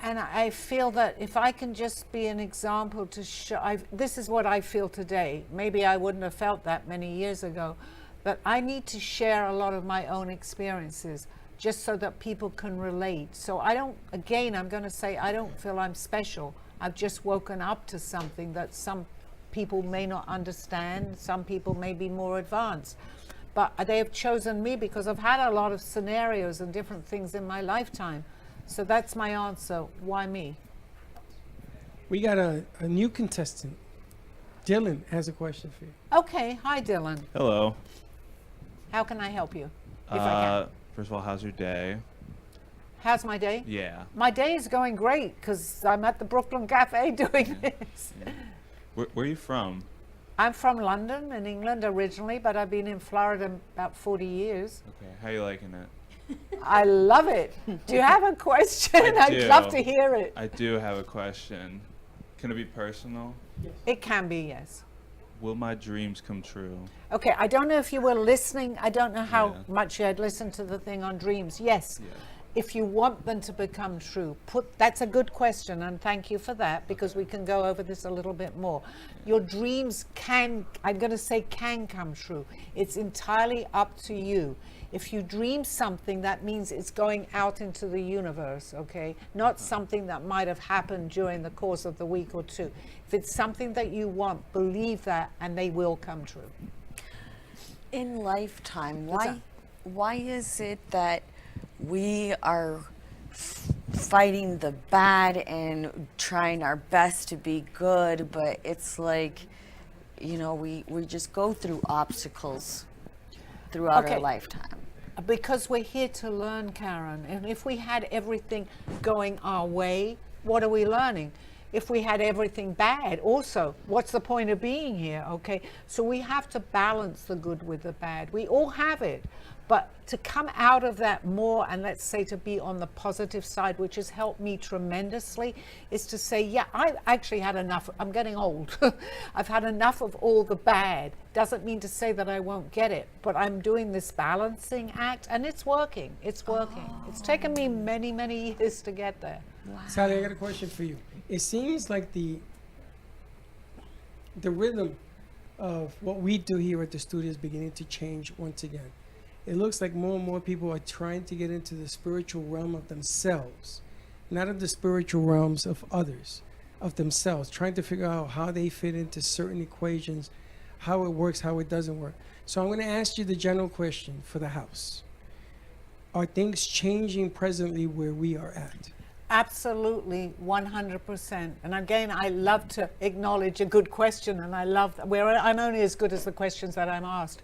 And I feel that if I can just be an example to show, this is what I feel today. Maybe I wouldn't have felt that many years ago. But I need to share a lot of my own experiences just so that people can relate. So I don't, again, I'm going to say I don't feel I'm special. I've just woken up to something that some people may not understand. Some people may be more advanced. But they have chosen me because I've had a lot of scenarios and different things in my lifetime. So that's my answer. Why me? We got a new contestant. Dylan has a question for you. Okay. Hi, Dylan. Hello. How can I help you? If I can. First of all, how's your day? How's my day? Yeah. My day is going great because I'm at the Brooklyn Cafe doing this. Where are you from? I'm from London in England originally, but I've been in Florida about 40 years. Okay. How you liking it? I love it. Do you have a question? I'd love to hear it. I do have a question. Can it be personal? It can be, yes. Will my dreams come true? Okay, I don't know if you were listening. I don't know how Yeah. much you had listened to the thing on dreams. Yes. Yeah. If you want them to become true, that's a good question, and thank you for that, because we can go over this a little bit more. Your dreams can, I'm going to say can come true. It's entirely up to you. If you dream something, that means it's going out into the universe, okay? Not something that might have happened during the course of the week or two. If it's something that you want, believe that, and they will come true. In lifetime, What's why is it that we are fighting the bad and trying our best to be good, but it's like, you know, we just go through obstacles throughout our lifetime? Because we're here to learn, Karen. And if we had everything going our way, what are we learning? If we had everything bad also, what's the point of being here? Okay, so we have to balance the good with the bad. We all have it. But to come out of that more, and let's say to be on the positive side, which has helped me tremendously, is to say, yeah, I've actually had enough. I'm getting old. I've had enough of all the bad. Doesn't mean to say that I won't get it, but I'm doing this balancing act, and it's working. It's working. It's taken me many, many years to get there. Wow. Sally, I got a question for you. It seems like the rhythm of what we do here at the studio is beginning to change once again. It looks like more and more people are trying to get into the spiritual realm of themselves, not of the spiritual realms of others, of themselves, trying to figure out how they fit into certain equations, how it works, how it doesn't work. So I'm going to ask you the general question for the house. Are things changing presently where we are at? Absolutely, 100%. And again, I love to acknowledge a good question, and I love I'm only as good as the questions that I'm asked.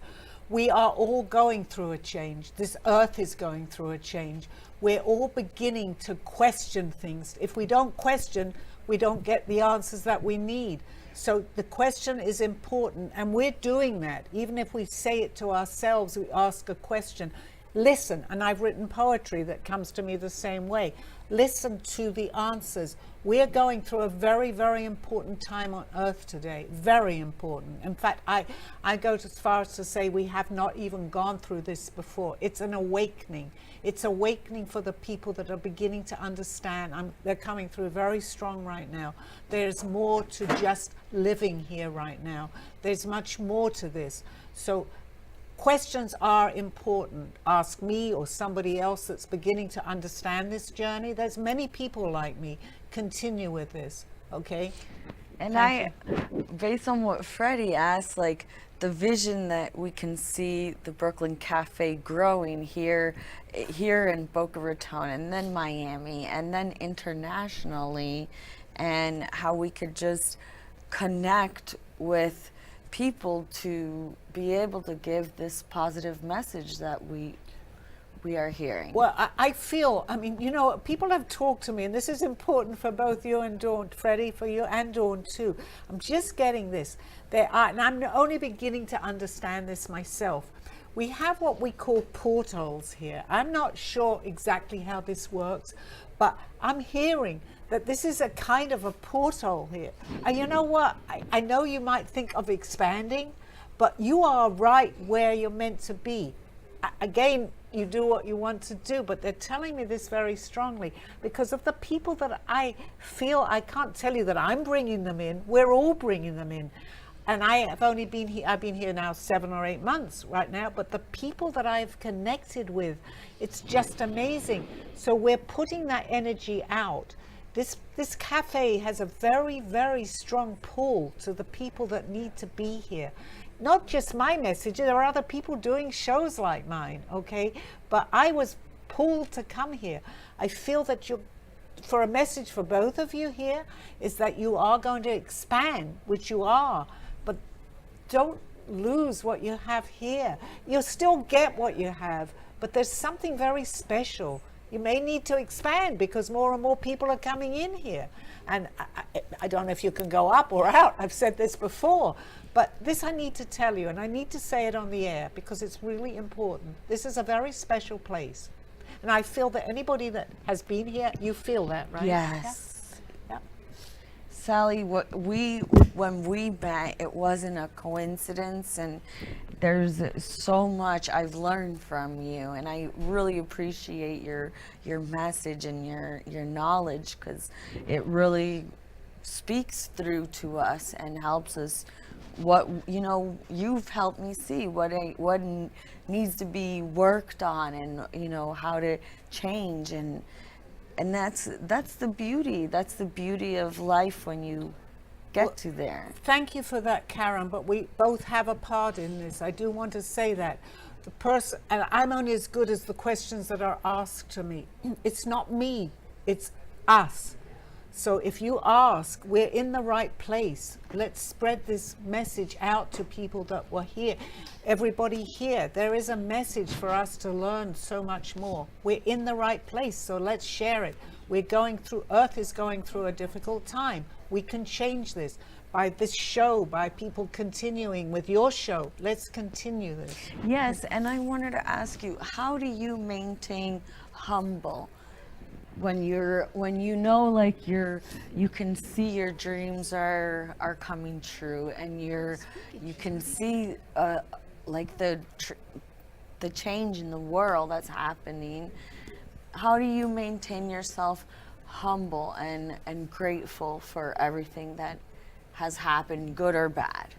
We are all going through a change. This earth is going through a change. We're all beginning to question things. If we don't question, we don't get the answers that we need. So the question is important, and we're doing that. Even if we say it to ourselves, we ask a question. Listen, and I've written poetry that comes to me the same way. Listen to the answers. We're going through a very, very important time on earth today. Very important. In fact, I go as far as to say we have not even gone through this before. It's an awakening. It's awakening for the people that are beginning to understand. They're coming through very strong right now. There's more to just living here right now. There's much more to this. So questions are important. Ask me or somebody else that's beginning to understand this journey. There's many people like me. Continue with this, okay? And based on what Freddie asked, like the vision that we can see the Brooklyn Cafe growing here in Boca Raton, and then Miami, and then internationally, and how we could just connect with people to be able to give this positive message that we are hearing. Well, I feel, I mean, you know, people have talked to me, and this is important for both you and Dawn, Freddie, for you and Dawn too. I'm just getting this. And I'm only beginning to understand this myself. We have what we call portals here. I'm not sure exactly how this works, but I'm hearing that this is a kind of a portal here. And you know what? I know you might think of expanding, but you are right where you're meant to be. Again, you do what you want to do, but they're telling me this very strongly because of the people that I feel. I can't tell you that I'm bringing them in. We're all bringing them in. And I have only been here, I've been here now 7 or 8 months right now, but the people that I've connected with, it's just amazing. So we're putting that energy out. This cafe has a very, very strong pull to the people that need to be here. Not just my message, there are other people doing shows like mine, okay? But I was pulled to come here. I feel that for a message for both of you here is that you are going to expand, which you are, but don't lose what you have here. You'll still get what you have, but there's something very special. You may need to expand because more and more people are coming in here. And I don't know if you can go up or out. I've said this before, but this I need to tell you, and I need to say it on the air because it's really important. This is a very special place. And I feel that anybody that has been here, you feel that, right? Yes. Yeah. Sally, when we met, it wasn't a coincidence, and there's so much I've learned from you, and I really appreciate your message and your knowledge, because it really speaks through to us and helps us. You've helped me see what needs to be worked on, and how to change, and that's the beauty. That's the beauty of life when you get to there. Thank you for that, Karen, but we both have a part in this. I do want to say that. The person, and I'm only as good as the questions that are asked to me. It's not me, it's us. So if you ask, we're in the right place. Let's spread this message out to people that were here. Everybody here, there is a message for us to learn so much more. We're in the right place, so let's share it. Earth is going through a difficult time. We can change this by this show, by people continuing with your show. Let's continue this. Yes, and I wanted to ask you, how do you maintain humble when you can see your dreams are coming true, and you can see like the change in the world that's happening? How do you maintain yourself humble and grateful for everything that has happened, good or bad?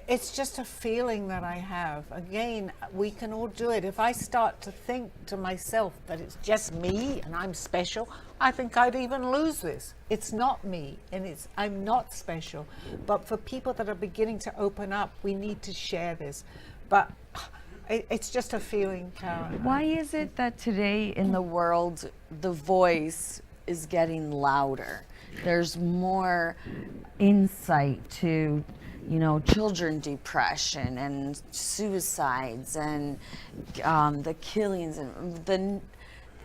It's just a feeling that I have. Again, we can all do it. If I start to think to myself that it's just me and I'm special, I think I'd even lose this. It's not me, and I'm not special. But for people that are beginning to open up, we need to share this. But it's just a feeling, Karen. Why is it that today in the world, the voice is getting louder? There's more insight to children depression and suicides and the killings and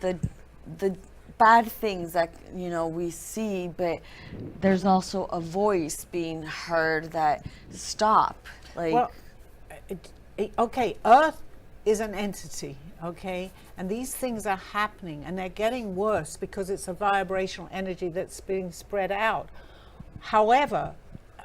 the bad things that we see, but there's also a voice being heard that stop. Okay, Earth is an entity, okay, and these things are happening, and they're getting worse because it's a vibrational energy that's being spread out. However,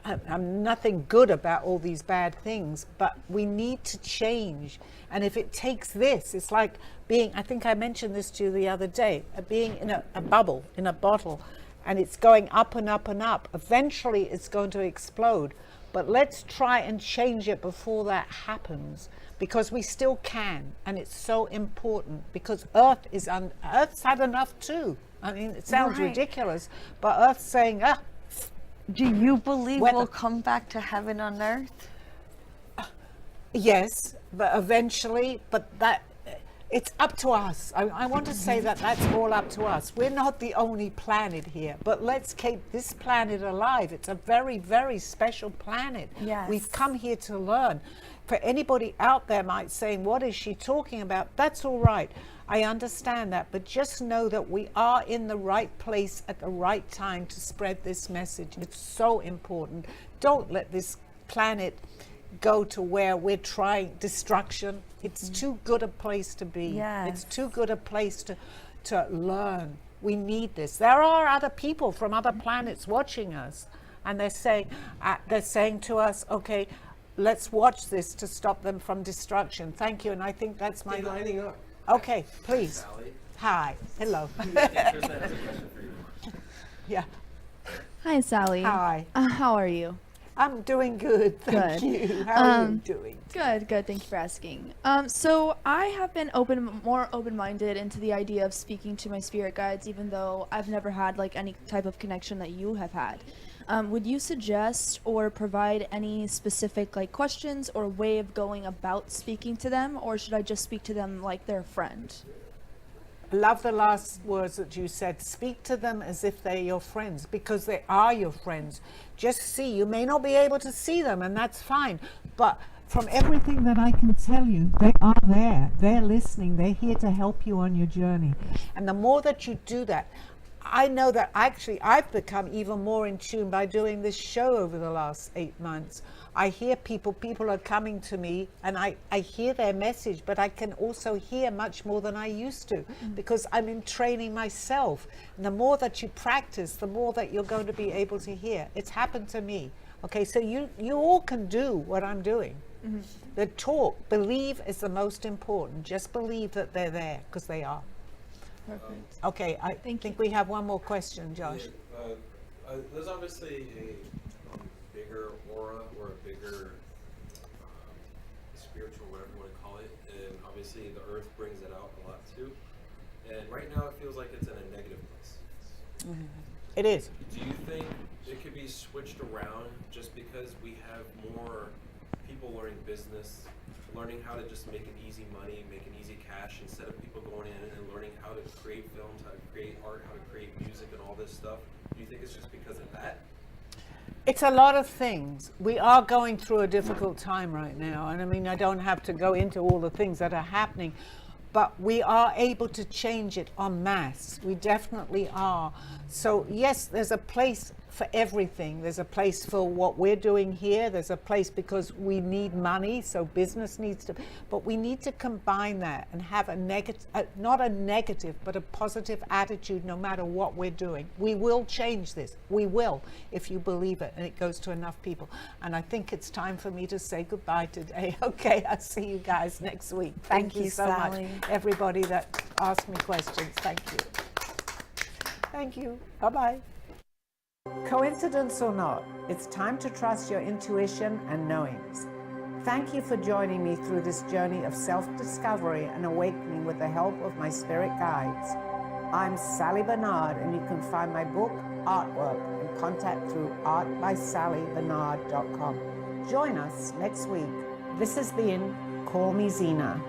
I'm nothing good about all these bad things, but we need to change. And if it takes this, it's like being, I think I mentioned this to you the other day, being in a bubble, in a bottle, and it's going up and up and up. Eventually it's going to explode. But let's try and change it before that happens, because we still can, and it's so important, because Earth's had enough too. I mean, it sounds ridiculous, but Earth's saying, do you believe we'll come back to heaven on earth? Yes, but eventually, it's up to us. I want to say that that's all up to us. We're not the only planet here, but let's keep this planet alive. It's a very, very special planet. Yes. We've come here to learn. For anybody out there might say, what is she talking about? That's all right. I understand that, but just know that we are in the right place at the right time to spread this message. It's so important. Don't let this planet go to where we're trying destruction. It's too good a place to be. Yes. It's too good a place to learn. We need this. There are other people from other planets watching us, and they're saying to us, okay, let's watch this to stop them from destruction. Thank you. And I think that's my lining up. Okay, please. Sally. Hi. Hello. Krista has a question for you. Yeah. Hi, Sally. Hi. How are you? I'm doing good. Thank you. How are you doing? Good. Thank you for asking. So I have been more open-minded into the idea of speaking to my spirit guides, even though I've never had like any type of connection that you have had. Would you suggest or provide any specific like questions or way of going about speaking to them, or should I just speak to them like they're a friend? Love the last words that you said. Speak to them as if they're your friends, because they are your friends. Just see. You may not be able to see them, and that's fine. But from everything that I can tell you, they are there. They're listening. They're here to help you on your journey. And the more that you do that, I know that actually I've become even more in tune by doing this show over the last 8 months. I hear people are coming to me, and I hear their message, but I can also hear much more than I used to, because I'm in training myself. And the more that you practice, the more that you're going to be able to hear. It's happened to me. Okay, so you all can do what I'm doing. The talk, believe is the most important. Just believe that they're there, because they are. Perfect. Okay, I think we have one more question, Josh. Yeah, there's obviously a bigger aura or a bigger spiritual, whatever you want to call it, and obviously the earth brings it out a lot too. And right now it feels like it's in a negative place. It is. Do you think it could be switched around just because we have more people learning business, learning how to just make an easy money, make an easy cash, instead of people going in and learning how to create films, how to create art, how to create music and all this stuff? Do you think it's just because of that? It's a lot of things. We are going through a difficult time right now. And I mean, I don't have to go into all the things that are happening, but we are able to change it en masse. We definitely are. So yes, there's a place for everything. There's a place for what we're doing here. There's a place because we need money, so business needs to, but we need to combine that and have a negative, not a negative, but a positive attitude no matter what we're doing. We will change this. We will, if you believe it, and it goes to enough people. And I think it's time for me to say goodbye today. Okay, I'll see you guys next week. Thank you so Sally. much, everybody that asked me questions. Thank you. Thank you. Bye-bye. Coincidence or not, it's time to trust your intuition and knowings. Thank you for joining me through this journey of self-discovery and awakening with the help of my spirit guides. I'm Sally Barnard, and you can find my book, artwork, and contact through artbysallybernard.com. Join us next week. This has been Call Me Zena.